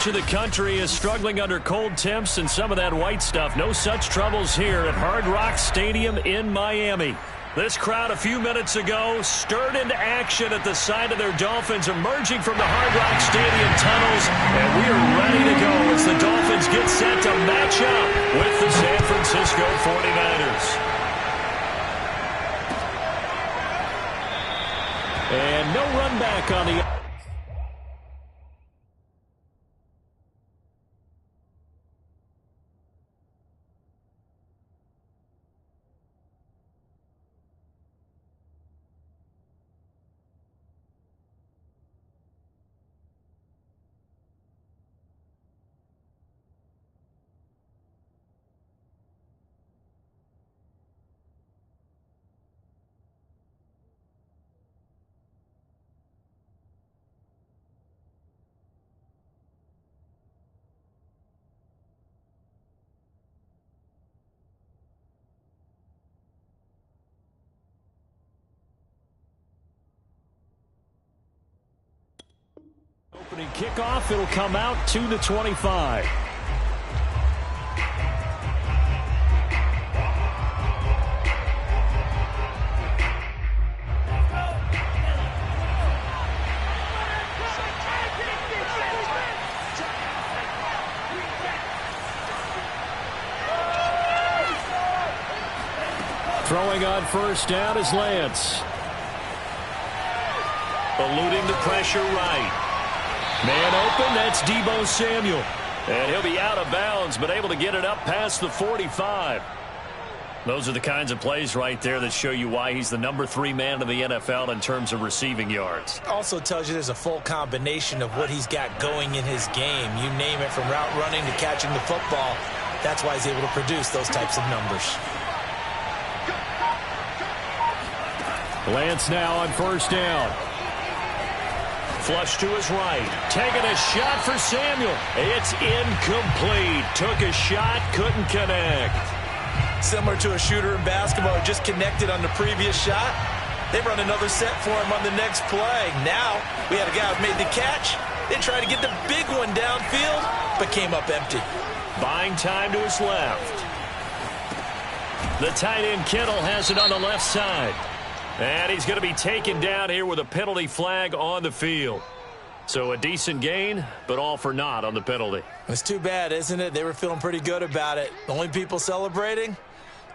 much of the country is struggling under cold temps and some of that white stuff. No such troubles here at Hard Rock Stadium in Miami. This crowd a few minutes ago stirred into action at the side of their Dolphins emerging from the Hard Rock Stadium tunnels, and we are ready to go as the Dolphins get set to match up with the San Francisco 49ers. And no run back on the... Opening kickoff, it'll come out to the 25. Throwing on first down is Lance. Eluding the pressure right. Man open, that's Deebo Samuel. And he'll be out of bounds, but able to get it up past the 45. Those are the kinds of plays right there that show you why he's the number 3 man in the NFL in terms of receiving yards. Also tells you there's a full combination of what he's got going in his game. You name it, from route running to catching the football. That's why he's able to produce those types of numbers. Lance now on first down. Flush to his right. Taking a shot for Samuel. It's incomplete. Took a shot, couldn't connect. Similar to a shooter in basketball who just connected on the previous shot. They run another set for him on the next play. Now, we had a guy who made the catch. They tried to get the big one downfield, but came up empty. Buying time to his left. The tight end Kittle has it on the left side. And he's going to be taken down here with a penalty flag on the field. So a decent gain, but all for naught on the penalty. It's too bad, isn't it? They were feeling pretty good about it. The only people celebrating,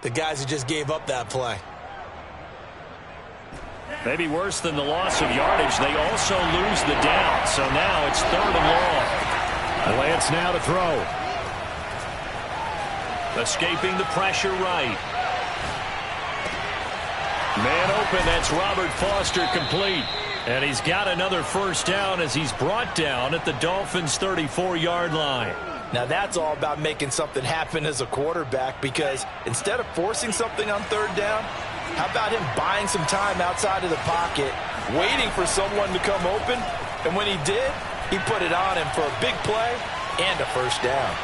the guys who just gave up that play. Maybe worse than the loss of yardage, they also lose the down. So now it's 3rd and long. Lance now to throw. Escaping the pressure right. Man open, that's Robert Foster complete. And he's got another first down as he's brought down at the Dolphins' 34-yard line. Now that's all about making something happen as a quarterback, because instead of forcing something on 3rd down, how about him buying some time outside of the pocket, waiting for someone to come open, and when he did, he put it on him for a big play and a first down.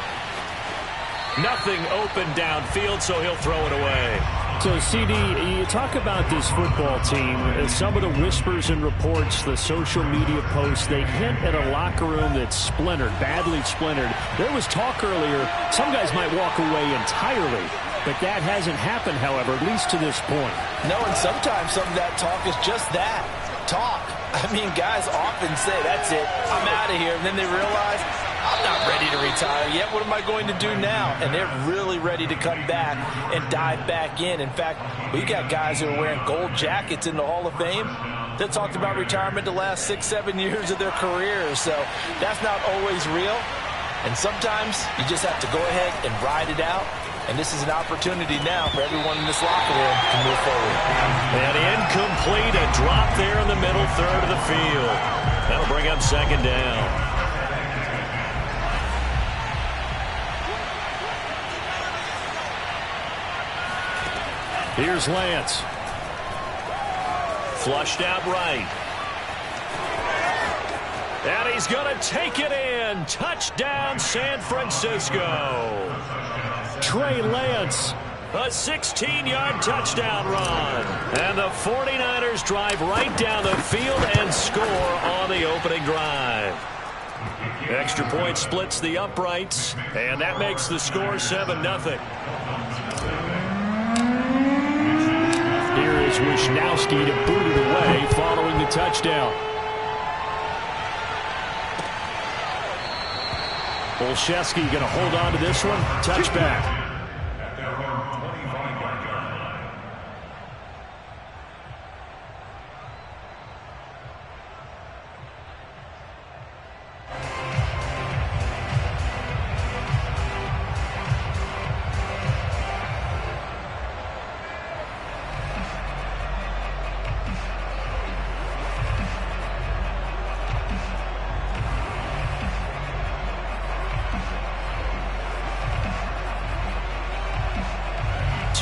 Nothing open downfield, so he'll throw it away. So, CD, you talk about this football team, some of the whispers and reports, the social media posts, they hint at a locker room that's splintered, badly splintered. There was talk earlier, some guys might walk away entirely, but that hasn't happened, however, at least to this point. No, and sometimes some of that talk is just that, talk. I mean, guys often say, that's it, I'm out of here, and then they realize, I'm not ready to retire yet. What am I going to do now? And they're really ready to come back and dive back in. In fact, we got guys who are wearing gold jackets in the Hall of Fame that talked about retirement the last 6-7 years of their careers. So that's not always real. And sometimes you just have to go ahead and ride it out. And this is an opportunity now for everyone in this locker room to move forward. And incomplete, a drop there in the middle third of the field. That'll bring up 2nd down. Here's Lance. Flushed out right. And he's going to take it in. Touchdown, San Francisco. Trey Lance. A 16-yard touchdown run. And the 49ers drive right down the field and score on the opening drive. Extra point splits the uprights, and that makes the score 7-0. Here is Wisnowski to boot it away following the touchdown. Olszewski going to hold on to this one. Touchback.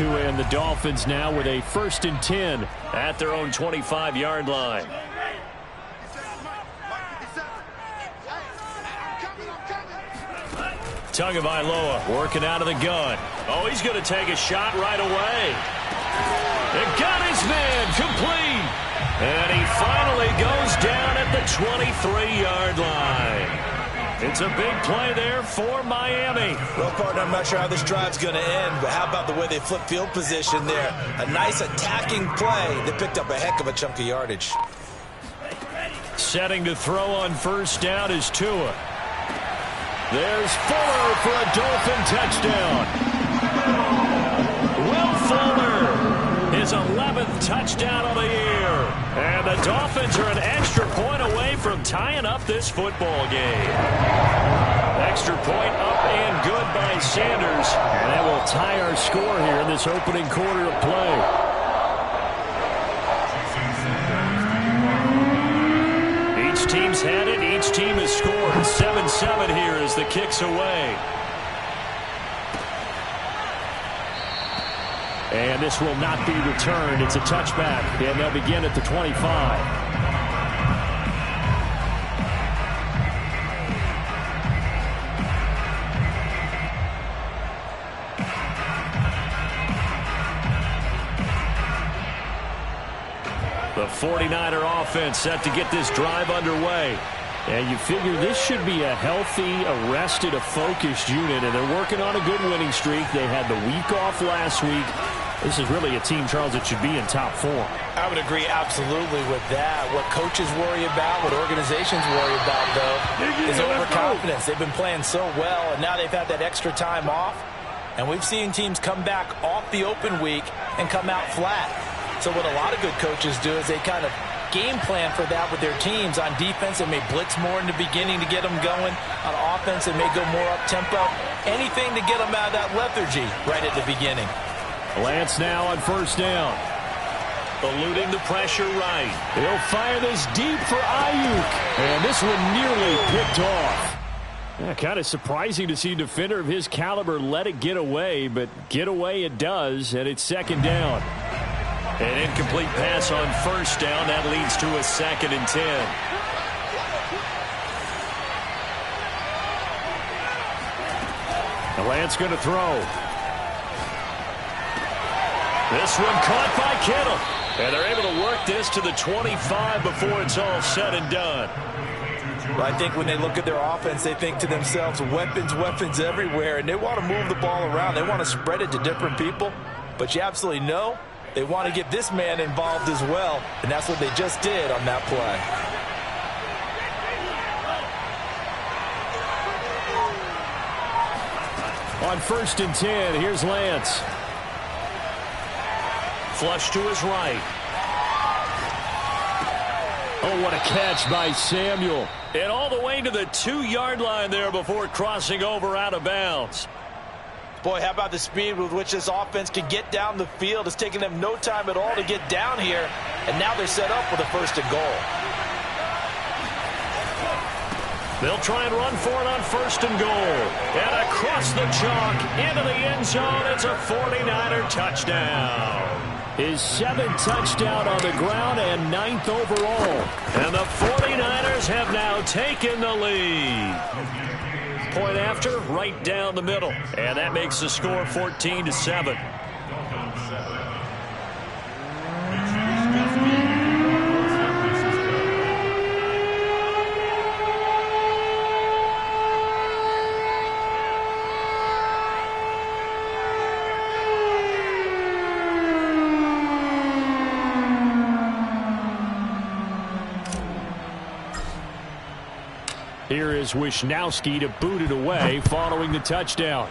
And the Dolphins now with a 1st and 10 at their own 25-yard line. Tagovailoa working out of the gun. Oh, he's going to take a shot right away. And got his man complete. And he finally goes down at the 23-yard line. It's a big play there for Miami. Well, partner, I'm not sure how this drive's going to end, but how about the way they flip field position there? A nice attacking play that picked up a heck of a chunk of yardage. Setting to throw on 1st down is Tua. There's Fuller for a Dolphin touchdown. Will Fuller, his 11th touchdown of the year. And the Dolphins are an extra point away from tying up this football game. Extra point up and good by Sanders. And that will tie our score here in this opening quarter of play. Each team's had it. Each team has scored. 7-7 here as the kick's away. And this will not be returned. It's a touchback, and they'll begin at the 25. The 49er offense set to get this drive underway. And you figure this should be a healthy, arrested, a focused unit, and they're working on a good winning streak. They had the week off last week. This is really a team, Charles, that should be in top form. I would agree absolutely with that. What coaches worry about, what organizations worry about, though, is overconfidence. They've been playing so well, and now they've had that extra time off. And we've seen teams come back off the open week and come out flat. So what a lot of good coaches do is they kind of game plan for that with their teams. On defense, they may blitz more in the beginning to get them going. On offense, they may go more up-tempo. Anything to get them out of that lethargy right at the beginning. Lance now on 1st down. Eluding the pressure right. He'll fire this deep for Ayuk. And this one nearly picked off. Yeah, kind of surprising to see a defender of his caliber let it get away, but get away it does, and it's 2nd down. An incomplete pass on 1st down. That leads to a 2nd and 10. The Lance going to throw. This one caught by Kittle. And they're able to work this to the 25 before it's all said and done. Well, I think when they look at their offense, they think to themselves, weapons, weapons everywhere, and they want to move the ball around. They want to spread it to different people. But you absolutely know they want to get this man involved as well, and that's what they just did on that play. On 1st and 10, here's Lance. Flush to his right. Oh, what a catch by Samuel. And all the way to the 2-yard line there before crossing over out of bounds. Boy, how about the speed with which this offense can get down the field? It's taking them no time at all to get down here. And now they're set up with a 1st and goal. They'll try and run for it on 1st and goal. And across the chalk into the end zone. It's a 49er touchdown. His 7th touchdown on the ground and 9th overall. And the 49ers have now taken the lead. Point after, right down the middle. And that makes the score 14-7. Here is Wisnowski to boot it away following the touchdown.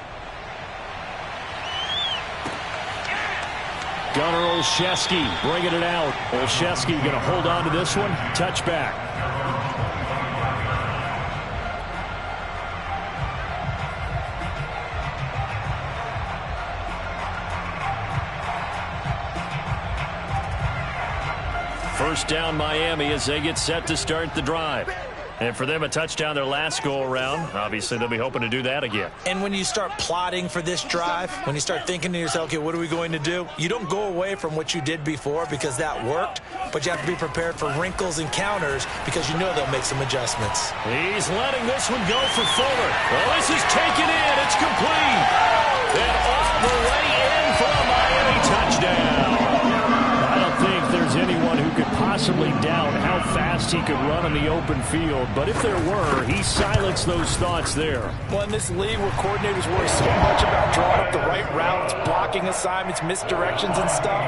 Gunnar Olszewski bringing it out. Olszewski going to hold on to this one. Touchback. First down Miami as they get set to start the drive. And for them, a touchdown their last go-around. Obviously, they'll be hoping to do that again. And when you start plotting for this drive, when you start thinking to yourself, okay, what are we going to do? You don't go away from what you did before because that worked, but you have to be prepared for wrinkles and counters because you know they'll make some adjustments. He's letting this one go for Fuller. Well, this is taken in. It's complete. And all the way in for a Miami touchdown. I don't think there's anyone who could possibly doubt how fast he could run on the open field. But if there were, he silenced those thoughts there. Well, in this league where coordinators worry so much about drawing up the right routes, blocking assignments, misdirections and stuff,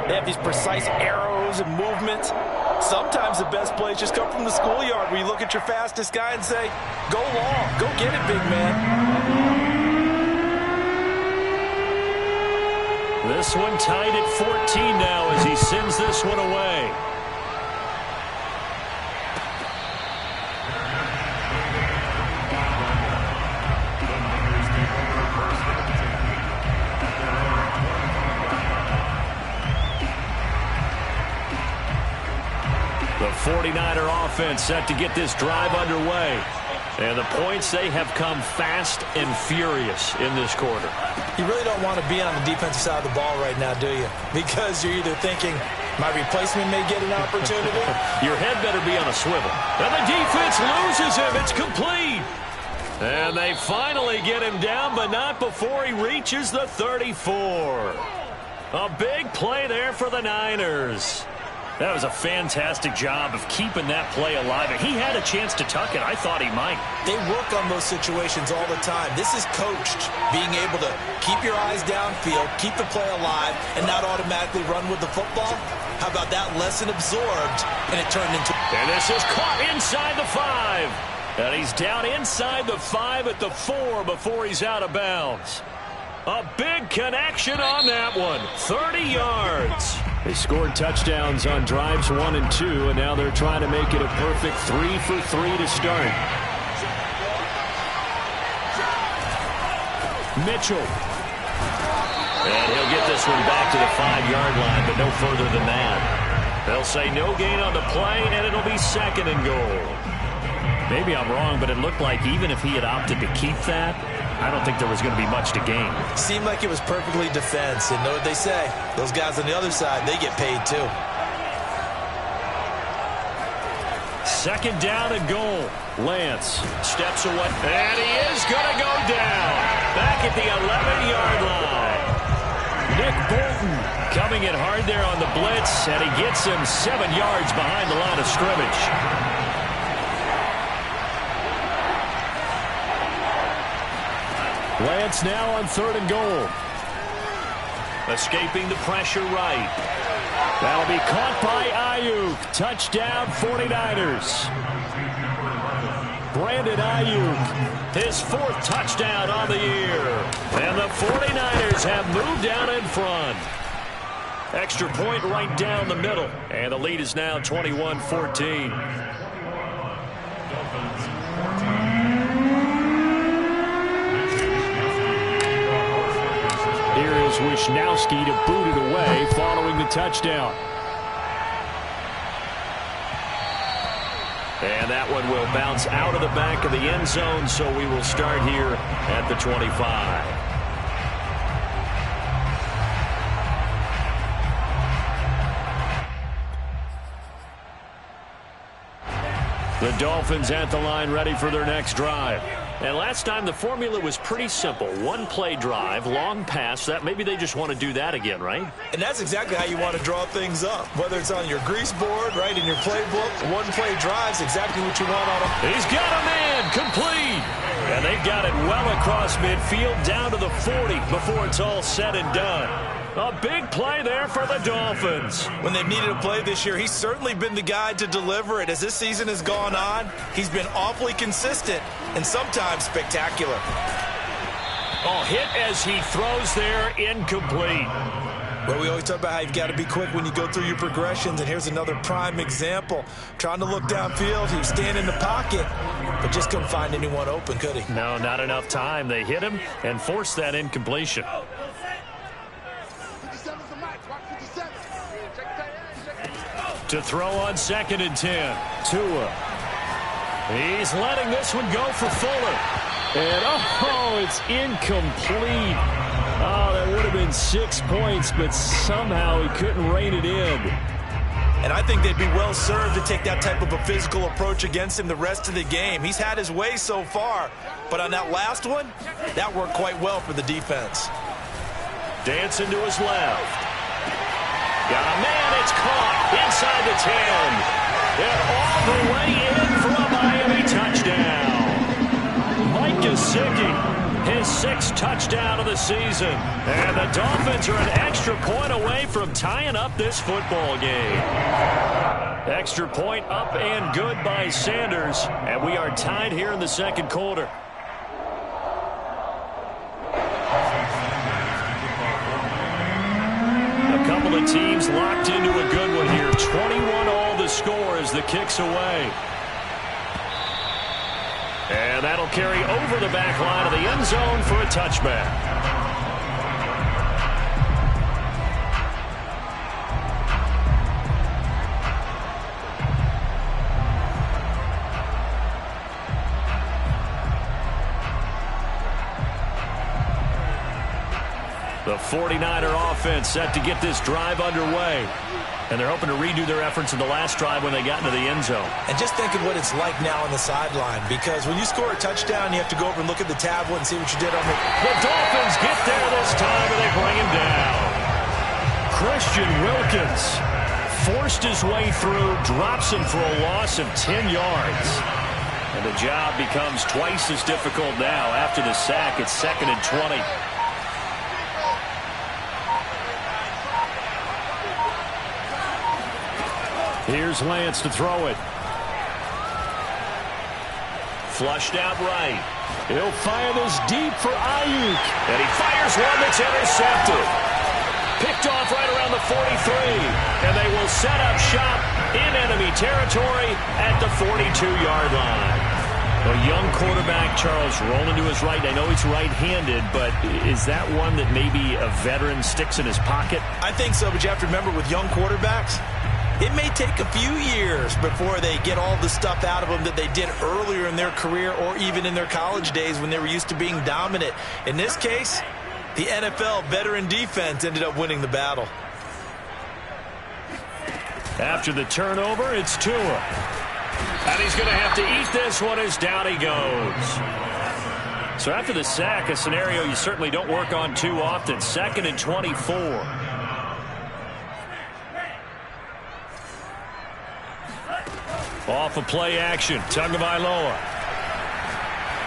they have these precise arrows and movements. Sometimes the best plays just come from the schoolyard where you look at your fastest guy and say, go long, go get it, big man. This one tied at 14 now as he sends this one away. The 49er offense set to get this drive underway. And the points, they have come fast and furious in this quarter. You really don't want to be on the defensive side of the ball right now, do you? Because you're either thinking, my replacement may get an opportunity. Your head better be on a swivel. And the defense loses him. It's complete. And they finally get him down, but not before he reaches the 34. A big play there for the Niners. That was a fantastic job of keeping that play alive. And he had a chance to tuck it. I thought he might. They work on those situations all the time. This is coached, being able to keep your eyes downfield, keep the play alive, and not automatically run with the football. How about that lesson absorbed, and it turned into... And this is caught inside the 5. And he's down inside the 5 at the 4 before he's out of bounds. A big connection on that one. 30 yards. They scored touchdowns on drives 1 and 2, and now they're trying to make it a perfect 3 for 3 to start. Mitchell. And he'll get this one back to the 5-yard line, but no further than that. They'll say no gain on the play, and it'll be 2nd and goal. Maybe I'm wrong, but it looked like even if he had opted to keep that, I don't think there was going to be much to gain. Seemed like it was perfectly defense. And know what they say? Those guys on the other side, they get paid too. 2nd down and goal. Lance steps away. And he is going to go down. Back at the 11-yard line. Nick Bolton coming in hard there on the blitz. And he gets him 7 yards behind the line of scrimmage. Lance now on 3rd and goal. Escaping the pressure right. That'll be caught by Ayuk. Touchdown 49ers. Brandon Ayuk. His 4th touchdown on the year. And the 49ers have moved down in front. Extra point right down the middle. And the lead is now 21-14. Here is Wisnowski to boot it away following the touchdown. And that one will bounce out of the back of the end zone, so we will start here at the 25. The Dolphins at the line ready for their next drive. And last time the formula was pretty simple. 1-play drive, long pass. That maybe they just want to do that again, right? And that's exactly how you want to draw things up. Whether it's on your grease board, right, in your playbook, 1-play drive's exactly what you want on them. He's got a man, complete. And they've got it well across midfield, down to the 40 before it's all said and done. A big play there for the Dolphins. When they've needed a play this year, he's certainly been the guy to deliver it. As this season has gone on, he's been awfully consistent and sometimes spectacular. Oh, hit as he throws there, incomplete. Well, we always talk about how you've got to be quick when you go through your progressions, and here's another prime example. Trying to look downfield, he was standing in the pocket, but just couldn't find anyone open, could he? No, not enough time. They hit him and forced that incompletion. To throw on 2nd and 10. Tua. He's letting this one go for Fuller. And, oh, it's incomplete. Oh, that would have been 6 points, but somehow he couldn't rein it in. And I think they'd be well served to take that type of a physical approach against him the rest of the game. He's had his way so far, but on that last one, that worked quite well for the defense. Dancing to his left. Got a man, it's caught inside the 10. And all the way in for a Miami touchdown. Mike Gesicki, his 6th touchdown of the season. And the Dolphins are an extra point away from tying up this football game. Extra point up and good by Sanders. And we are tied here in the 2nd quarter. A couple of teams locked into a good one here. 21-all the score as the kick's away. And that'll carry over the back line of the end zone for a touchback. The 49er offense set to get this drive underway. And they're hoping to redo their efforts in the last drive when they got into the end zone. And just think of what it's like now on the sideline, because when you score a touchdown, you have to go over and look at the tablet and see what you did on the... The Dolphins get there this time, and they bring him down. Christian Wilkins forced his way through, drops him for a loss of 10 yards. And the job becomes twice as difficult now after the sack. It's 2nd and 20. Here's Lance to throw it. Flushed out right. He'll fire this deep for Ayuk. And he fires one that's intercepted. Picked off right around the 43. And they will set up shop in enemy territory at the 42-yard line. A young quarterback, Charles, rolling to his right. I know he's right-handed, but is that one that maybe a veteran sticks in his pocket? I think so, but you have to remember with young quarterbacks, it may take a few years before they get all the stuff out of them that they did earlier in their career or even in their college days when they were used to being dominant. In this case, the NFL veteran defense ended up winning the battle. After the turnover, it's Tua. And he's going to have to eat this one as down he goes. So after the sack, a scenario you certainly don't work on too often. 2nd and 24. Off of play action, Tagovailoa.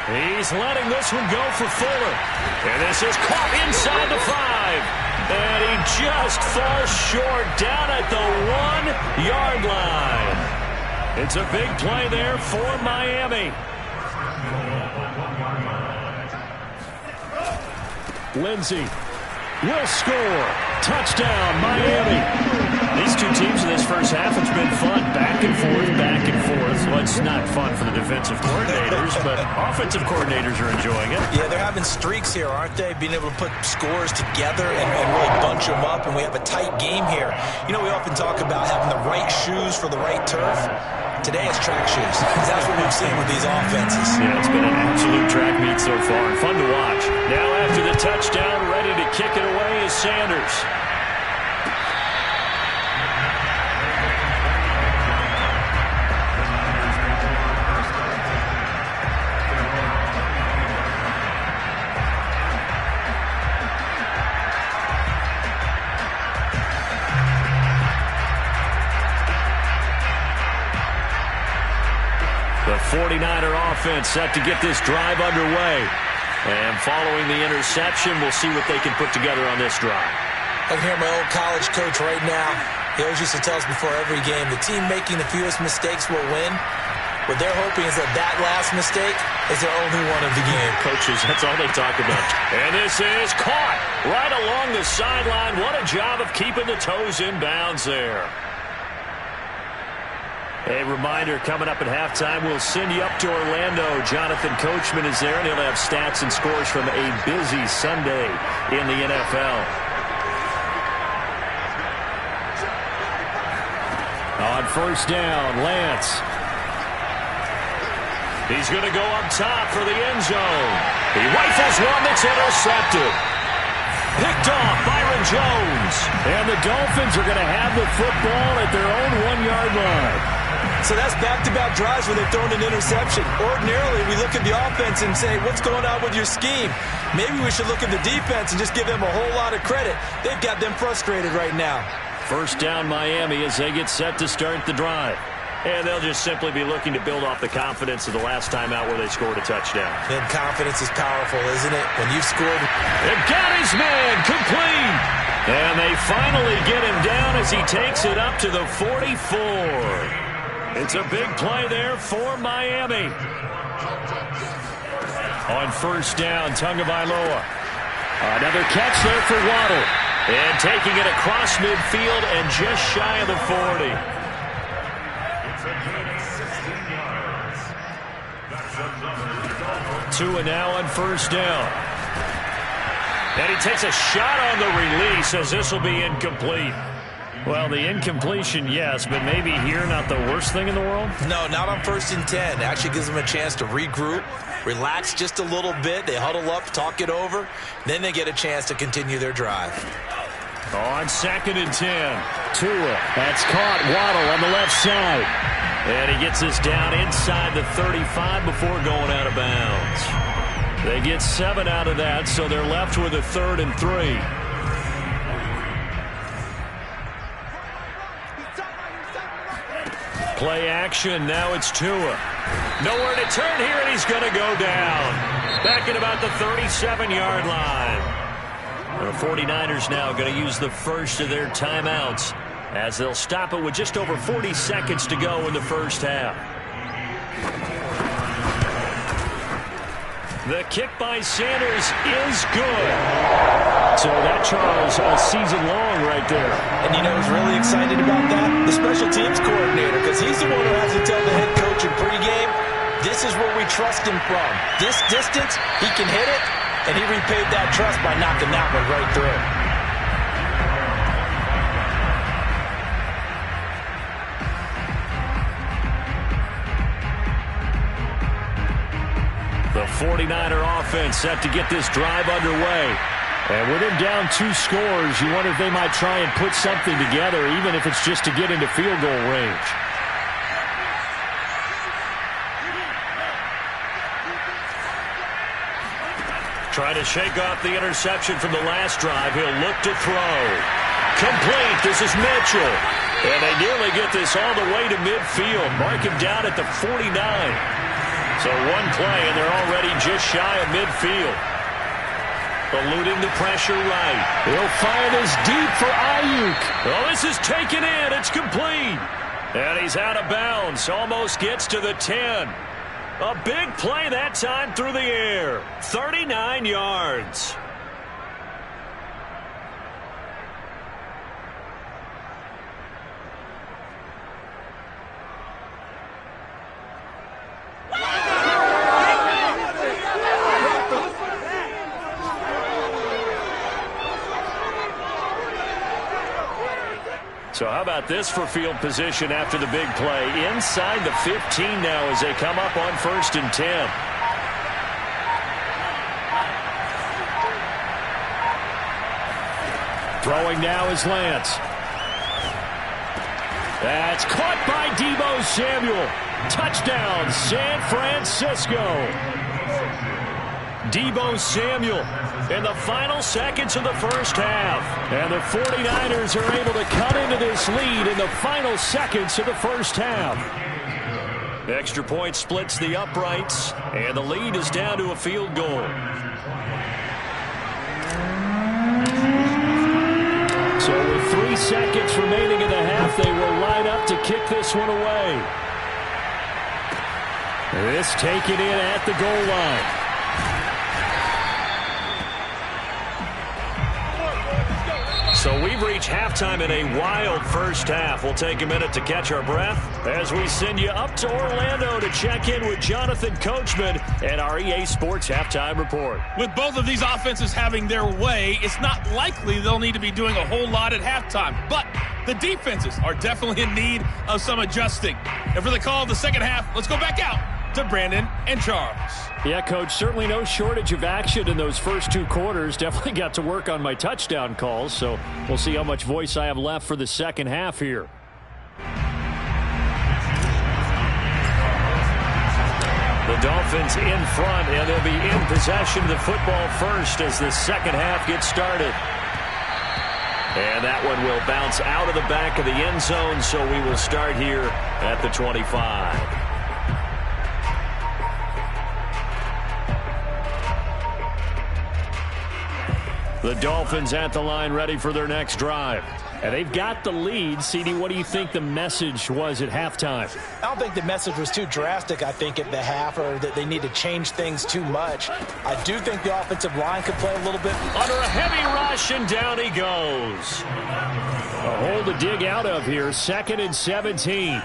He's letting this one go for Fuller. And this is caught inside the 5. And he just falls short down at the 1-yard line. It's a big play there for Miami. Lindsey will score. Touchdown, Miami. These two teams in this first half, it's been fun. Back and forth, back and forth. Well, it's not fun for the defensive coordinators, but offensive coordinators are enjoying it. Yeah, they're having streaks here, aren't they? Being able to put scores together and really bunch them up, and we have a tight game here. You know, we often talk about having the right shoes for the right turf. Today it's track shoes. That's what we've seen with these offenses. Yeah, it's been an absolute track meet so far, and fun to watch. Now after the touchdown, ready to kick it away is Sanders. The 49er offense set to get this drive underway. And following the interception, we'll see what they can put together on this drive. I can hear my old college coach right now. He always used to tell us before every game, the team making the fewest mistakes will win. What they're hoping is that last mistake is their only one of the game. Coaches, that's all they talk about. And this is caught right along the sideline. What a job of keeping the toes in bounds there. A reminder, coming up at halftime, we'll send you up to Orlando. Jonathan Coachman is there, and he'll have stats and scores from a busy Sunday in the NFL. On first down, Lance. He's going to go up top for the end zone. He rifles one that's intercepted. Picked off Byron Jones. And the Dolphins are going to have the football at their own 1-yard line. So that's back-to-back drives where they've thrown an interception. Ordinarily, we look at the offense and say, what's going on with your scheme? Maybe we should look at the defense and just give them a whole lot of credit. They've got them frustrated right now. First down Miami as they get set to start the drive. And they'll just simply be looking to build off the confidence of the last time out where they scored a touchdown. And confidence is powerful, isn't it? When you've scored. They've got his man complete. And they finally get him down as he takes it up to the 44. It's a big play there for Miami. On first down, Tagovailoa. Another catch there for Waddle. And taking it across midfield and just shy of the 40. Tua now on first down. And he takes a shot on the release as this will be incomplete. Well, the incompletion, yes, but maybe here not the worst thing in the world? No, not on 1st and 10. It actually gives them a chance to regroup, relax just a little bit. They huddle up, talk it over. Then they get a chance to continue their drive. On 2nd and 10. Tua, that's caught. Waddle on the left side. And he gets this down inside the 35 before going out of bounds. They get 7 out of that, so they're left with a 3rd and 3. Play action, now it's Tua. Nowhere to turn here, and he's going to go down. Back at about the 37-yard line. The 49ers now going to use the first of their timeouts as they'll stop it with just over 40 seconds to go in the first half. The kick by Sanders is good. So that, Charles, a season long right there. And you know who's really excited about that? The special teams coordinator, because he's the one who has to tell the head coach in pregame, this is where we trust him from. This distance, he can hit it, and he repaid that trust by knocking that one right through. The 49er offense set to get this drive underway. And with him down 2 scores, you wonder if they might try and put something together, even if it's just to get into field goal range. Trying to shake off the interception from the last drive. He'll look to throw. Complete. This is Mitchell. And they nearly get this all the way to midfield. Mark him down at the 49. So one play, and they're already just shy of midfield. Eluding the pressure right. He'll fire this deep for Ayuk. Oh, this is taken in. It's complete. And he's out of bounds. Almost gets to the 10. A big play that time through the air. 39 yards. So how about this for field position after the big play? Inside the 15 now as they come up on 1st and 10. Throwing now is Lance. That's caught by Deebo Samuel. Touchdown, San Francisco. Deebo Samuel in the final seconds of the first half. And the 49ers are able to cut into this lead in the final seconds of the first half. The extra point splits the uprights, and the lead is down to a field goal. So with 3 seconds remaining in the half, they will line up to kick this one away. This taken in at the goal line. So we've reached halftime in a wild first half. We'll take a minute to catch our breath as we send you up to Orlando to check in with Jonathan Coachman and our EA Sports Halftime Report. With both of these offenses having their way, it's not likely they'll need to be doing a whole lot at halftime. But the defenses are definitely in need of some adjusting. And for the call of the second half, let's go back out to Brandon and Charles. Yeah, Coach, certainly no shortage of action in those first 2 quarters. Definitely got to work on my touchdown calls, so we'll see how much voice I have left for the second half here. The Dolphins in front, and they'll be in possession of the football first as the second half gets started. And that one will bounce out of the back of the end zone, so we will start here at the 25. The Dolphins at the line ready for their next drive. And they've got the lead. CD, what do you think the message was at halftime? I don't think the message was too drastic, I think, at the half, or that they need to change things too much. I do think the offensive line could play a little bit. Under a heavy rush, and down he goes. A hole to dig out of here, 2nd and 17.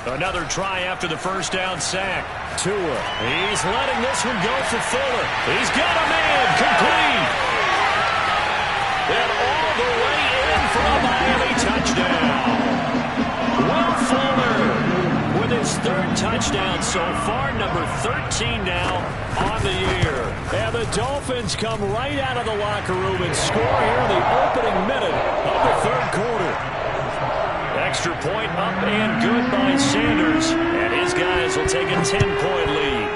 Another try after the first down sack. Tua. He's letting this one go for Fuller. He's got a man. Complete. And all the way in for a Miami touchdown. Will Fuller with his 3rd touchdown so far, number 13 now on the year. And the Dolphins come right out of the locker room and score here in the opening minute of the 3rd quarter. Extra point up and good by Sanders, and his guys will take a 10-point lead.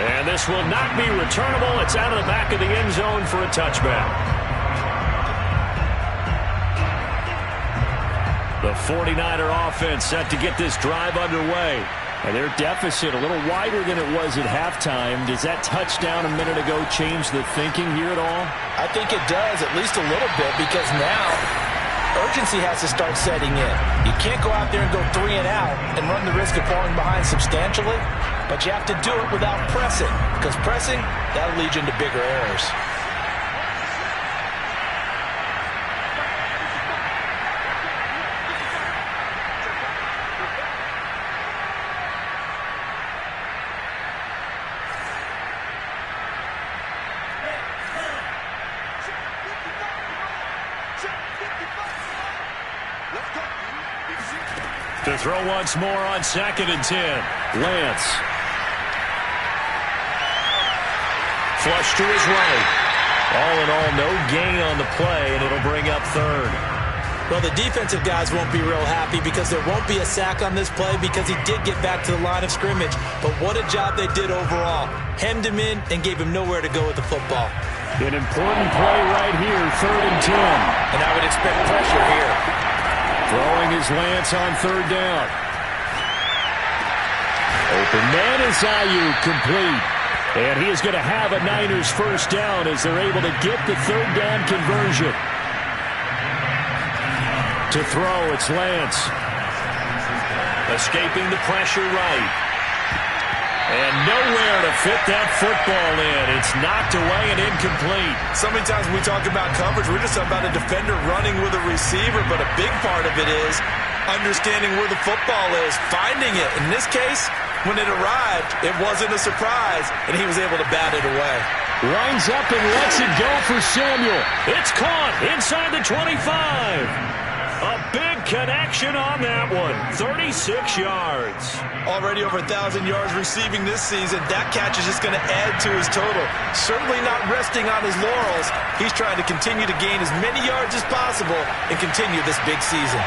And this will not be returnable. It's out of the back of the end zone for a touchback. The 49er offense set to get this drive underway. And their deficit a little wider than it was at halftime. Does that touchdown a minute ago change the thinking here at all? I think it does, at least a little bit, because now urgency has to start setting in. You can't go out there and go 3 and out and run the risk of falling behind substantially, but you have to do it without pressing, because pressing, that'll lead you into bigger errors. To throw once more on 2nd and 10. Lance. Flush to his right. All in all, no gain on the play, and it'll bring up 3rd. Well, the defensive guys won't be real happy because there won't be a sack on this play because he did get back to the line of scrimmage. But what a job they did overall. Hemmed him in and gave him nowhere to go with the football. An important play right here, 3rd and 10. And I would expect pressure here. Throwing his Lance on 3rd down. Open man is Ayuk, complete. And he is going to have a Niners first down as they're able to get the 3rd down conversion. To throw, it's Lance. Escaping the pressure right. And nowhere to fit that football in. It's knocked away and incomplete. So many times when we talk about coverage, we're just talking about a defender running with a receiver, but a big part of it is understanding where the football is, finding it. In this case, when it arrived, it wasn't a surprise, and he was able to bat it away. Lines up and lets it go for Samuel. It's caught inside the 25. A big connection on that one. 36 yards. Already over 1,000 yards receiving this season. That catch is just going to add to his total. Certainly not resting on his laurels. He's trying to continue to gain as many yards as possible and continue this big season.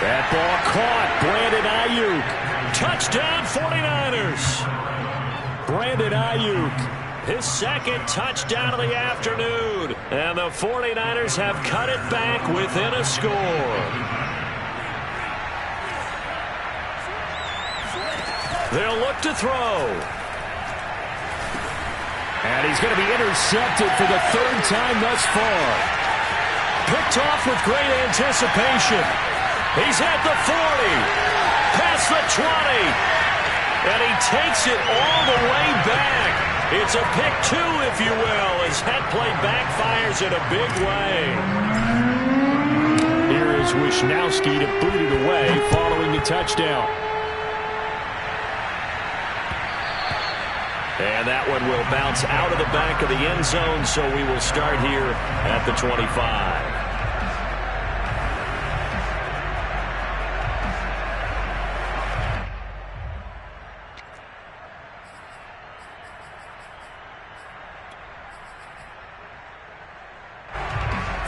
That ball caught. Brandon Ayuk. Touchdown 49ers. Brandon Ayuk. His 2nd touchdown of the afternoon. And the 49ers have cut it back within a score. They'll look to throw. And he's going to be intercepted for the third time thus far. Picked off with great anticipation. He's at the 40. Past the 20. And he takes it all the way back. It's a pick two, if you will, as that play backfires in a big way. Here is Wisnowski to boot it away following the touchdown. And that one will bounce out of the back of the end zone, so we will start here at the 25.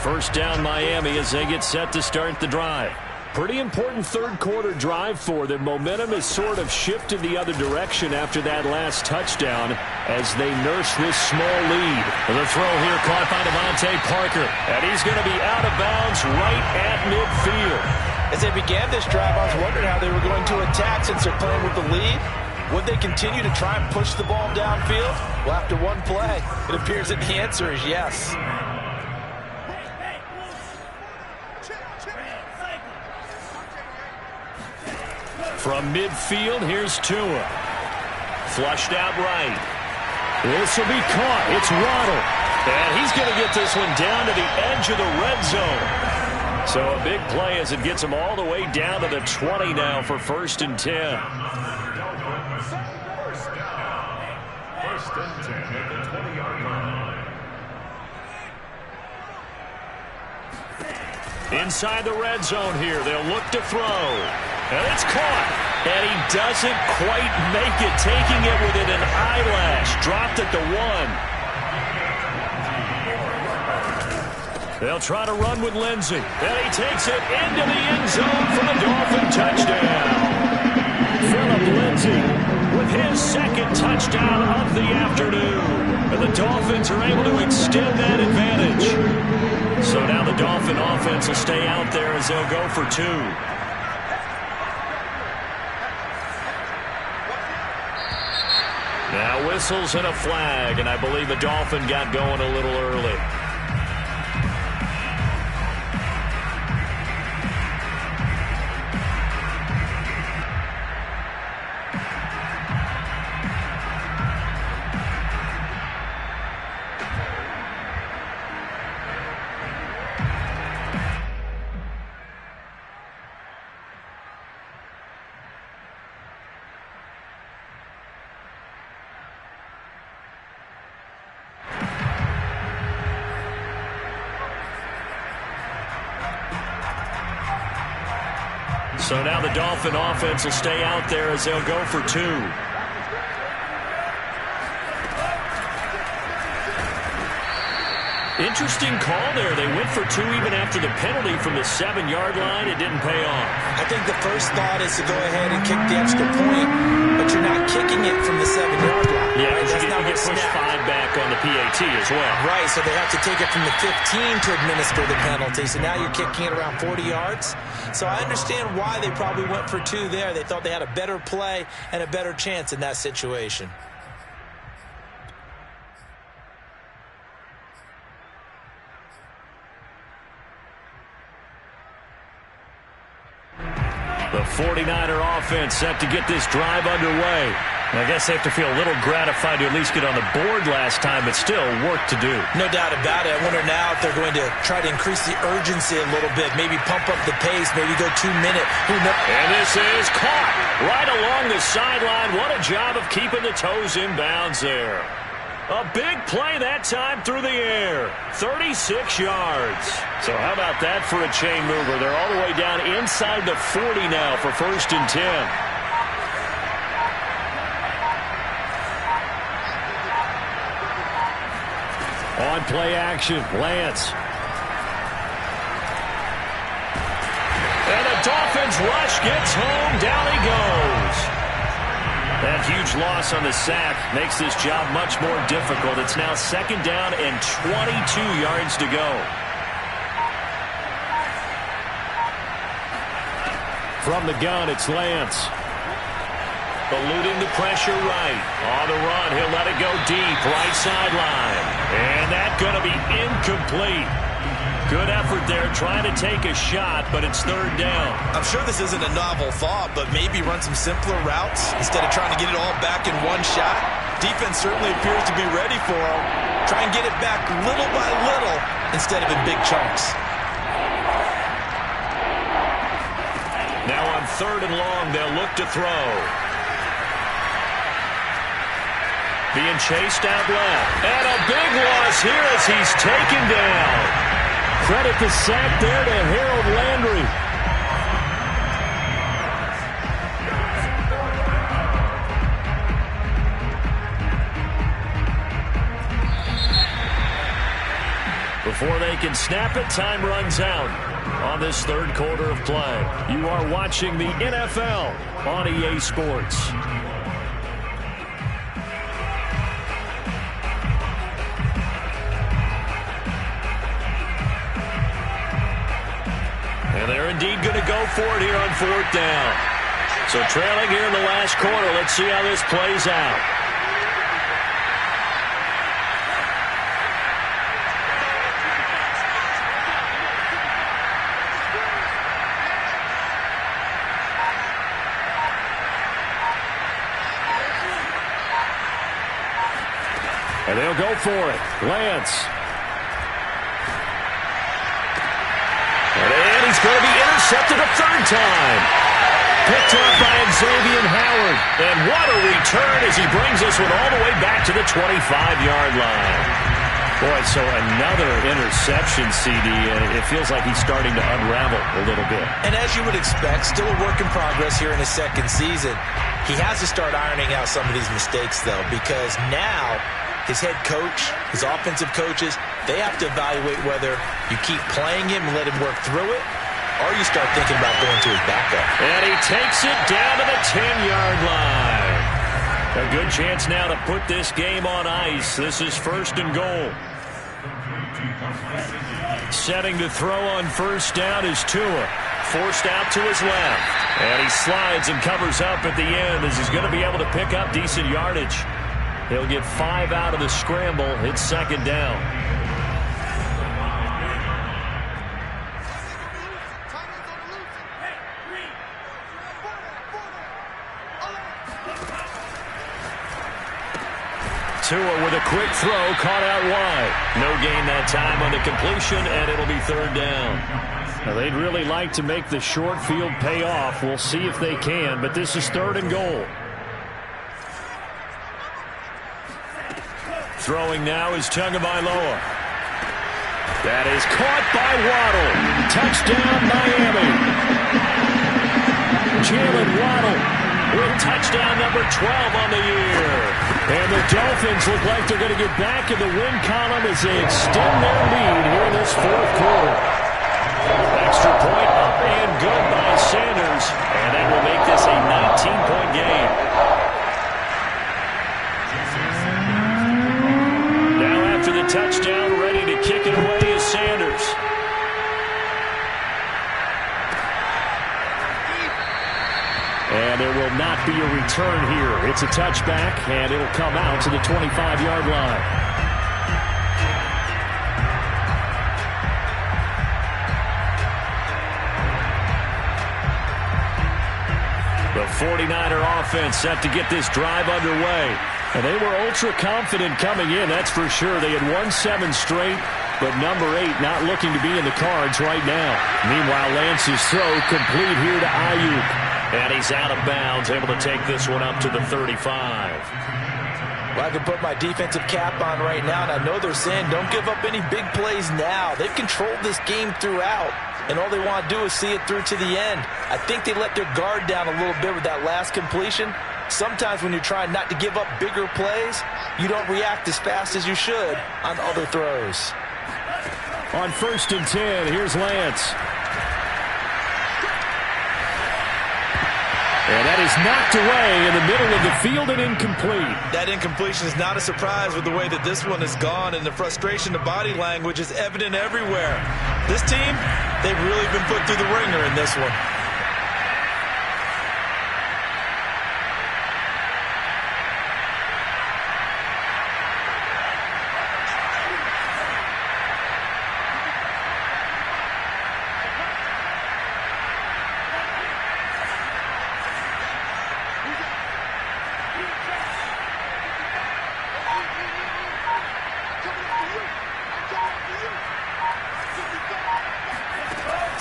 First down Miami as they get set to start the drive. Pretty important third quarter drive for them. Momentum has sort of shifted the other direction after that last touchdown as they nurse this small lead. The throw here caught by Devontae Parker. And he's going to be out of bounds right at midfield. As they began this drive, I was wondering how they were going to attack since they're playing with the lead. Would they continue to try and push the ball downfield? Well, after one play, it appears that the answer is yes. From midfield, here's Tua. Flushed out right. This will be caught. It's Waddle. And he's going to get this one down to the edge of the red zone. So a big play as it gets him all the way down to the 20 now for 1st and 10. First and 10 at the 20-yard line. Inside the red zone here. They'll look to throw. And it's caught. And he doesn't quite make it, taking it within an eyelash. Dropped at the 1. They'll try to run with Lindsey. And he takes it into the end zone for the Dolphin touchdown. Phillip Lindsey with his second touchdown of the afternoon. And the Dolphins are able to extend that advantage. So now the Dolphin offense will stay out there as they'll go for 2. Now whistles and a flag, and I believe the Dolphin got going a little early. So now the Dolphin offense will stay out there as they'll go for 2. Interesting call there. They went for 2 even after the penalty from the 7-yard line. It didn't pay off. I think the first thought is to go ahead and kick the extra point, but you're not kicking it from the 7-yard line. Yeah, right? you get pushed 5 back on the PAT as well. Right, so they have to take it from the 15 to administer the penalty. So now you're kicking it around 40 yards. So I understand why they probably went for 2 there. They thought they had a better play and a better chance in that situation. The 49er offense set to get this drive underway. I guess they have to feel a little gratified to at least get on the board last time, but still work to do. No doubt about it. I wonder now if they're going to try to increase the urgency a little bit, maybe pump up the pace, maybe go 2-minute. And this is caught right along the sideline. What a job of keeping the toes in bounds there. A big play that time through the air. 36 yards. So how about that for a chain mover? They're all the way down inside the 40 now for 1st and 10. On play action, Lance. And the Dolphins rush gets home. Down he goes. That huge loss on the sack makes this job much more difficult. It's now 2nd down and 22 yards to go. From the gun, it's Lance. eluding the pressure right. On the run, he'll let it go deep, right sideline. And that's going to be incomplete. Good effort there, trying to take a shot, but it's third down. I'm sure this isn't a novel thought, but maybe run some simpler routes instead of trying to get it all back in one shot. Defense certainly appears to be ready for him. Try and get it back little by little instead of in big chunks. Now on third and long, they'll look to throw. Being chased out left. And a big loss here as he's taken down. Credit the sack there to Harold Landry. Before they can snap it, time runs out on this third quarter of play. You are watching the NFL on EA Sports. And they're indeed going to go for it here on fourth down. So trailing here in the last quarter. Let's see how this plays out. And they'll go for it. Lance. And he's going to be intercepted a third time. Picked up by Xavier Howard. And what a return as he brings this one all the way back to the 25-yard line. Boy, so another interception, CD. It feels like he's starting to unravel a little bit. And as you would expect, still a work in progress here in his second season. He has to start ironing out some of these mistakes, though, because now his head coach, his offensive coaches, they have to evaluate whether you keep playing him and let him work through it, or you start thinking about going to his backup. And he takes it down to the 10-yard line. A good chance now to put this game on ice. This is first and goal. Setting to throw on first down is Tua. Forced out to his left. And he slides and covers up at the end as he's going to be able to pick up decent yardage. He'll get 5 out of the scramble. It's second down. Tua with a quick throw, caught out wide. No gain that time on the completion, and it'll be third down. Now, they'd really like to make the short field pay off. We'll see if they can, but this is third and goal. Throwing now is Tagovailoa. That is caught by Waddle. Touchdown, Miami. Jalen Waddle with touchdown number 12 on the year. And the Dolphins look like they're going to get back in the win column as they extend their lead here in this fourth quarter. Extra point up and good by Sanders. And that will make this a 19-point game. To the touchdown, ready to kick it away is Sanders. And there will not be a return here. It's a touchback, and it'll come out to the 25-yard line. The 49er offense set to get this drive underway. And they were ultra-confident coming in, that's for sure. They had won 7 straight, but number 8 not looking to be in the cards right now. Meanwhile, Lance's throw complete here to Ayuk. And he's out of bounds, able to take this one up to the 35. Well, I can put my defensive cap on right now, and I know they're saying don't give up any big plays now. They've controlled this game throughout, and all they want to do is see it through to the end. I think they let their guard down a little bit with that last completion. Sometimes when you're trying not to give up bigger plays, you don't react as fast as you should on other throws. On first and 10, here's Lance. And that is knocked away in the middle of the field and incomplete. That incompletion is not a surprise with the way that this one has gone, and the frustration, the body language is evident everywhere. This team, they've really been put through the ringer in this one.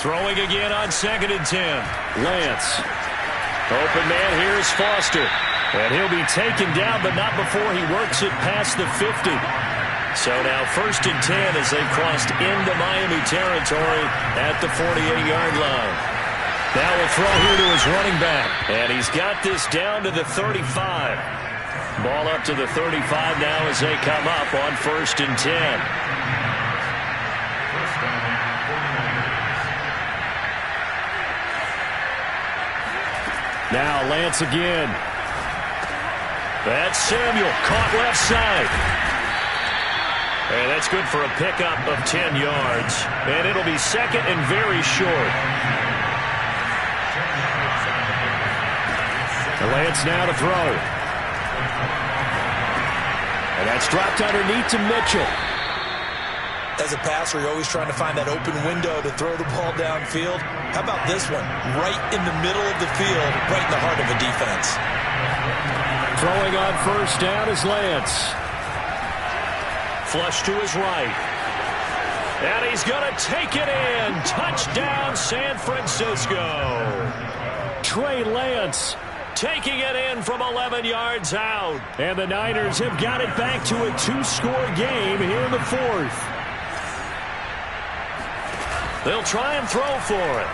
Throwing again on 2nd and 10. Lance. Open man here is Foster. And he'll be taken down, but not before he works it past the 50. So now 1st and 10 as they've crossed into Miami territory at the 48-yard line. Now a throw here to his running back. And he's got this down to the 35. Ball up to the 35 now as they come up on 1st and 10. Now Lance again. That's Samuel, caught left side. And that's good for a pickup of 10 yards. And it'll be 2nd and very short. Lance now to throw. And that's dropped underneath to Mitchell. As a passer, you're always trying to find that open window to throw the ball downfield. How about this one? Right in the middle of the field, right in the heart of a defense. Throwing on 1st down is Lance. Flush to his right. And he's going to take it in. Touchdown, San Francisco. Trey Lance taking it in from 11 yards out. And the Niners have got it back to a 2-score game here in the 4th. They'll try and throw for it.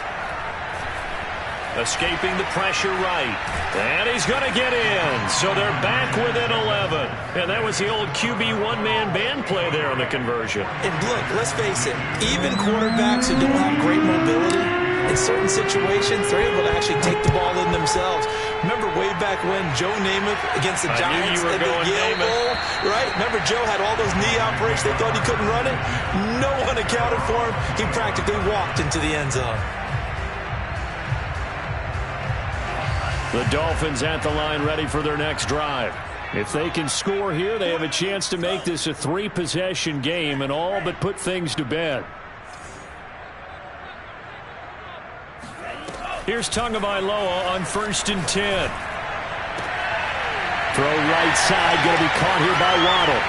Escaping the pressure right. And he's going to get in. So they're back within 11. And that was the old QB one-man band play there on the conversion. And look, let's face it, even quarterbacks who don't have great mobility, in certain situations, they're able to actually take the ball in themselves. Remember way back when Joe Namath against the Giants at the Yale Bowl, right? Remember Joe had all those knee operations. They thought he couldn't run it. No one accounted for him. He practically walked into the end zone. The Dolphins at the line ready for their next drive. If they can score here, they have a chance to make this a 3-possession game and all but put things to bed. Here's Tagovailoa on 1st and 10. Throw right side, going to be caught here by Waddle.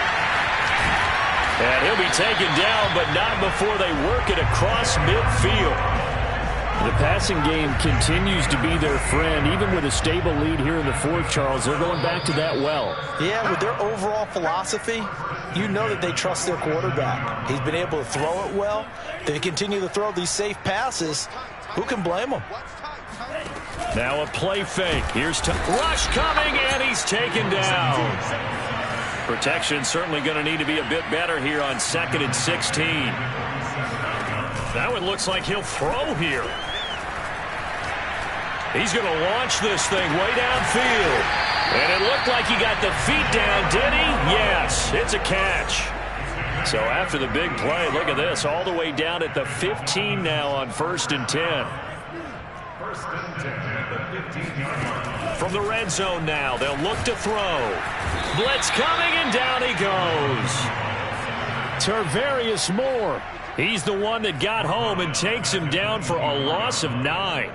And he'll be taken down, but not before they work it across midfield. The passing game continues to be their friend. Even with a stable lead here in the 4th, Charles, they're going back to that well. Yeah, with their overall philosophy, you know that they trust their quarterback. He's been able to throw it well. They continue to throw these safe passes. Who can blame them? Now a play fake. Here's Rush coming, and he's taken down. Protection certainly going to need to be a bit better here on 2nd and 16. That one looks like he'll throw here. He's going to launch this thing way downfield. And it looked like he got the feet down, did he? Yes, it's a catch. So after the big play, look at this, all the way down at the 15 now on 1st and 10. From the red zone now, they'll look to throw. Blitz coming, and down he goes. Tarvarius Moore. He's the one that got home and takes him down for a loss of 9.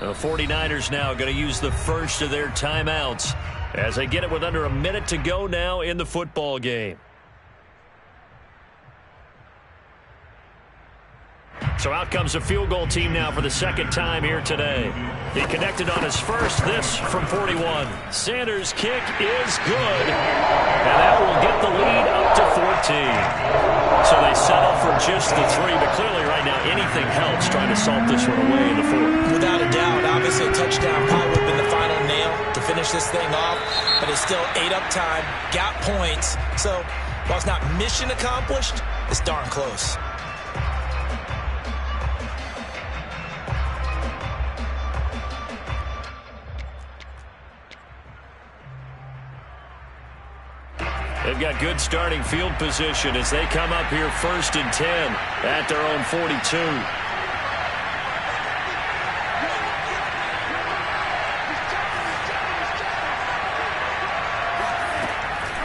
The 49ers now going to use the first of their timeouts as they get it with under a minute to go now in the football game. So out comes the field goal team now for the 2nd time here today. He connected on his first, this from 41. Sanders' kick is good, and that will get the lead up to 14. So they settle for just the 3, but clearly right now anything helps trying to salt this one away in the 4th. Without a doubt, obviously a touchdown probably would have been the final nail to finish this thing off, but it's still ate up time, got points. So while it's not mission accomplished, it's darn close. They've got good starting field position as they come up here 1st and 10 at their own 42.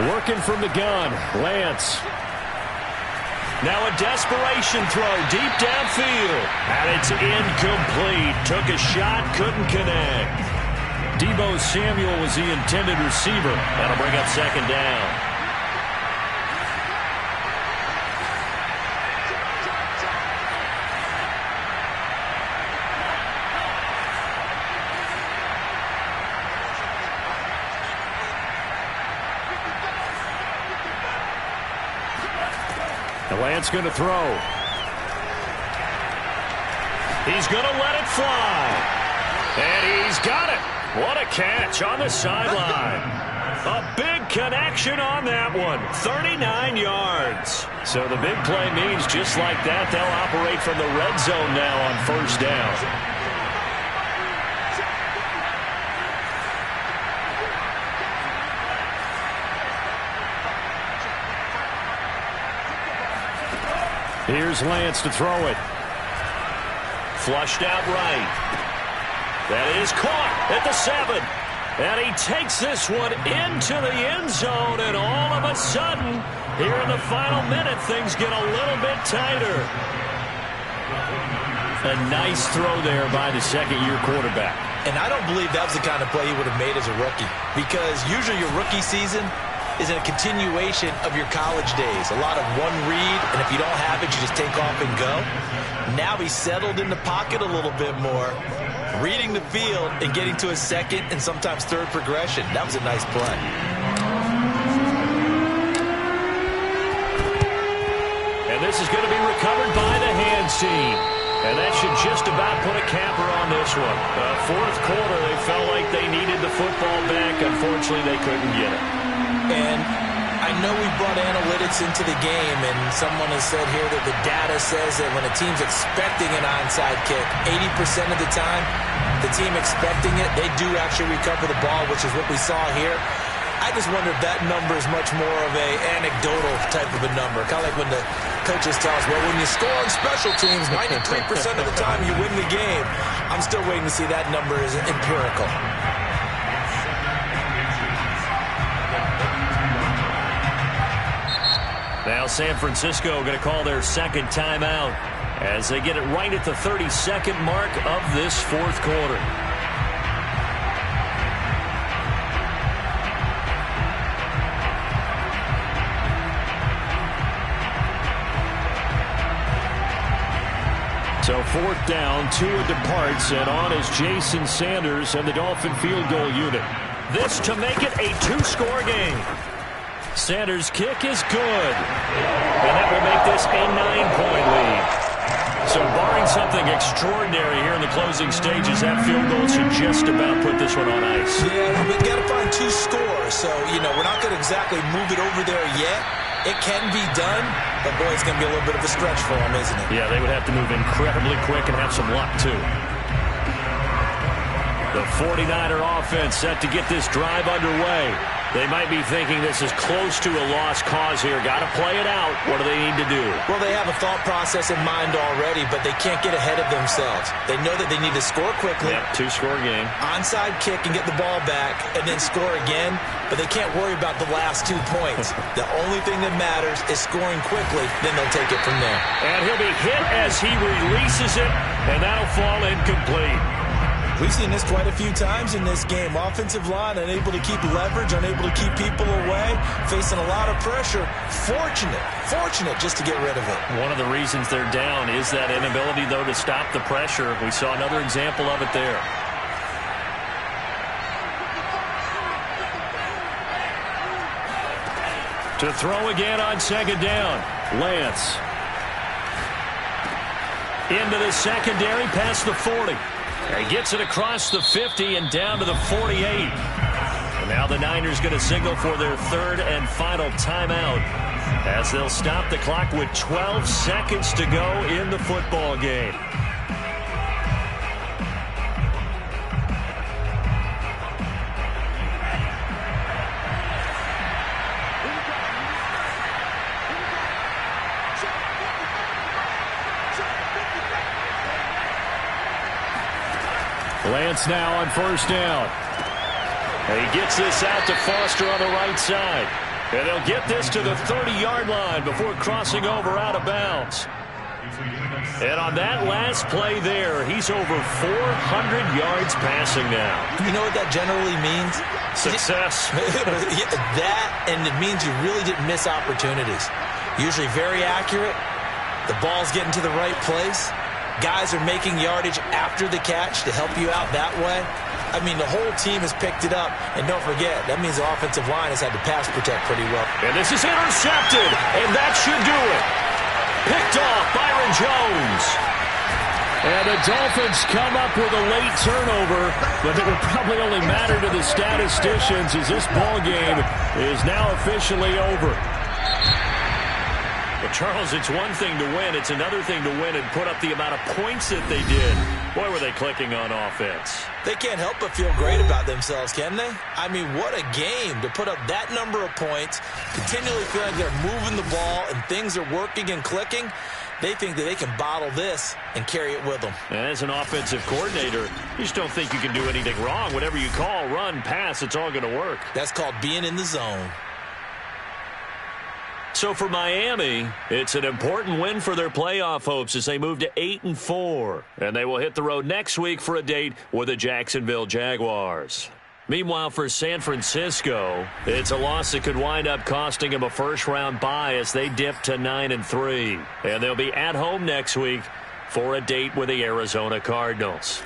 Working from the gun, Lance. Now a desperation throw deep downfield. And it's incomplete. Took a shot, couldn't connect. Deebo Samuel was the intended receiver. That'll bring up second down. The Lance going to throw. He's going to let it fly. And he's got it. What a catch on the sideline. A big connection on that one. 39 yards. So the big play means just like that, they'll operate from the red zone now on first down. Here's Lance to throw it. Flushed out right. That is caught at the 7. And he takes this one into the end zone. And all of a sudden, here in the final minute, things get a little bit tighter. A nice throw there by the second-year quarterback. And I don't believe that was the kind of play he would have made as a rookie. Because usually your rookie season is a continuation of your college days. A lot of one read, and if you don't have it, you just take off and go. Now he's settled in the pocket a little bit more, reading the field and getting to a second and sometimes third progression. That was a nice play. And this is going to be recovered by the hands team. And that should just about put a capper on this one. Fourth quarter, they felt like they needed the football back. Unfortunately, they couldn't get it. And I know we brought analytics into the game, and someone has said here that the data says that when a team's expecting an onside kick, 80% of the time, the team expecting it, they do actually recover the ball, which is what we saw here. I just wonder if that number is much more of a anecdotal type of a number. Kind of like when the coaches tell us, well, when you score on special teams, 93% of the time you win the game. I'm still waiting to see that number is empirical. Now San Francisco going to call their second timeout as they get it right at the 32nd mark of this fourth quarter. So fourth down, Tua departs, and on is Jason Sanders and the Dolphin field goal unit. This to make it a two-score game. Sanders' kick is good. And that will make this a 9-point lead. So barring something extraordinary here in the closing stages, that field goal should just about put this one on ice. Yeah, we've got to find two scores. So, we're not going to exactly move it over there yet. It can be done, but boy, it's going to be a little bit of a stretch for them, isn't it? Yeah, they would have to move incredibly quick and have some luck, too. The 49er offense set to get this drive underway. They might be thinking this is close to a lost cause here. Got to play it out. What do they need to do? Well, they have a thought process in mind already, but they can't get ahead of themselves. They know that they need to score quickly. Yep, two-score game. Onside kick and get the ball back and then score again, but they can't worry about the last 2 points. The only thing that matters is scoring quickly, then they'll take it from there. And he'll be hit as he releases it, and that'll fall incomplete. We've seen this quite a few times in this game. Offensive line unable to keep leverage, unable to keep people away, facing a lot of pressure. Fortunate just to get rid of it. One of the reasons they're down is that inability, though, to stop the pressure. We saw another example of it there. To throw again on second down, Lance. Into the secondary, past the 40. He gets it across the 50 and down to the 48. And now the Niners going to signal for their third and final timeout as they'll stop the clock with 12 seconds to go in the football game. Lance now on first down. And he gets this out to Foster on the right side. And he'll get this to the 30-yard line before crossing over out of bounds. And on that last play there, he's over 400 yards passing now. You know what that generally means? Success. That, and it means you really didn't miss opportunities. Usually very accurate. The ball's getting to the right place. Guys are making yardage after the catch to help you out that way. I mean, the whole team has picked it up. And don't forget, that means the offensive line has had to pass protect pretty well. And this is intercepted, and that should do it. Picked off Byron Jones. And the Dolphins come up with a late turnover, but it will probably only matter to the statisticians as this ball game is now officially over. But Charles, it's one thing to win. It's another thing to win and put up the amount of points that they did. Boy, were they clicking on offense. They can't help but feel great about themselves, can they? I mean, what a game to put up that number of points, continually feel like they're moving the ball and things are working and clicking. They think that they can bottle this and carry it with them. And as an offensive coordinator, you just don't think you can do anything wrong. Whatever you call, run, pass, it's all going to work. That's called being in the zone. So for Miami, it's an important win for their playoff hopes as they move to 8-4. And they will hit the road next week for a date with the Jacksonville Jaguars. Meanwhile, for San Francisco, it's a loss that could wind up costing them a first-round bye as they dip to 9-3. And they'll be at home next week for a date with the Arizona Cardinals.